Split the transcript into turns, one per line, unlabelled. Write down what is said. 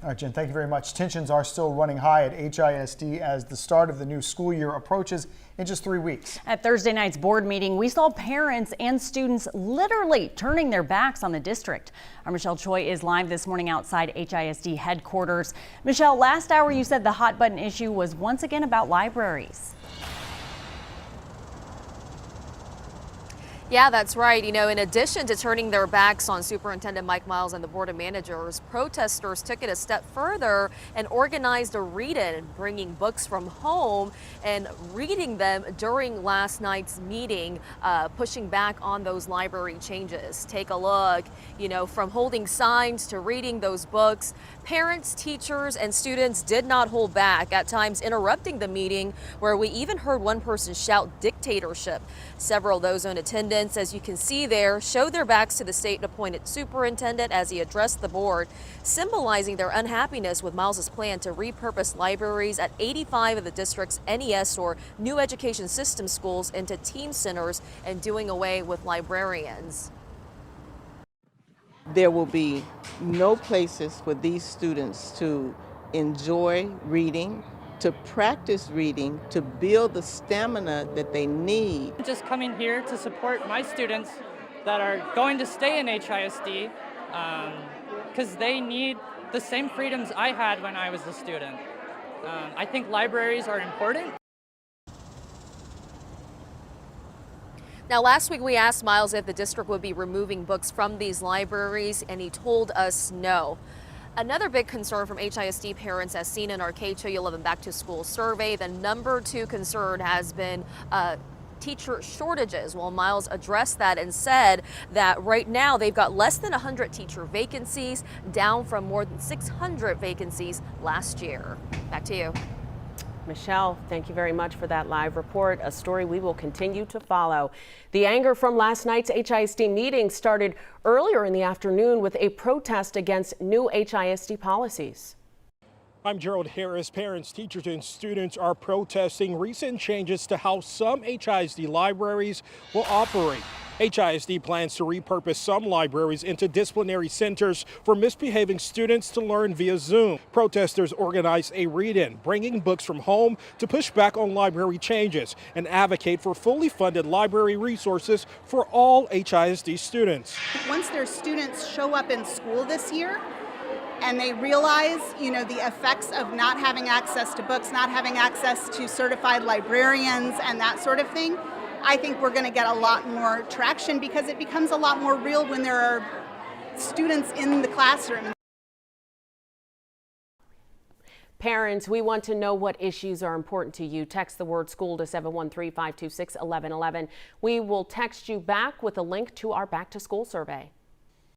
All right, Jen, thank you very much. Tensions are still running high at HISD as the start of the new school year approaches in just 3 weeks.
At Thursday night's board meeting, we saw parents and students literally turning their backs on the district. Our Michelle Choi is live this morning outside HISD headquarters. Michelle, last hour you said the hot button issue was once again about libraries.
Yeah, that's right. You know, in addition to turning their backs on Superintendent Mike Miles and the Board of Managers, protesters took it a step further and organized a read-in, bringing books from home and reading them during last night's meeting, pushing back on those library changes. Take a look, you know, from holding signs to reading those books. Parents, teachers, and students did not hold back, at times interrupting the meeting, where we even heard one person shout dictatorship. Several of those in attendance, as you can see there, showed their backs to the state-appointed superintendent as he addressed the board, symbolizing their unhappiness with Miles's plan to repurpose libraries at 85 of the district's NES or New Education System schools into team centers and doing away with librarians.
There will be no places for these students to enjoy reading, to practice reading, to build the stamina that they need.
Just coming here to support my students that are going to stay in HISD because they need the same freedoms I had when I was a student. I think libraries are important.
Now, last week we asked Miles if the district would be removing books from these libraries, and he told us no. Another big concern from HISD parents, as seen in our K211 Back to School survey, the number 2 concern has been teacher shortages. Well, Miles addressed that and said that right now they've got less than 100 teacher vacancies, down from more than 600 vacancies last year. Back to you.
Michelle, thank you very much for that live report, a story we will continue to follow. The anger from last night's HISD meeting started earlier in the afternoon with a protest against new HISD policies.
I'm Gerald Harris. Parents, teachers, and students are protesting recent changes to how some HISD libraries will operate. HISD plans to repurpose some libraries into disciplinary centers for misbehaving students to learn via Zoom. Protesters organized a read-in, bringing books from home to push back on library changes and advocate for fully funded library resources for all HISD students.
Once their students show up in school this year, and they realize, you know, the effects of not having access to books, not having access to certified librarians and that sort of thing, I think we're going to get a lot more traction because it becomes a lot more real when there are students in the classroom.
Parents, we want to know what issues are important to you. Text the word school to 713-526-1111. We will text you back with a link to our Back to School survey.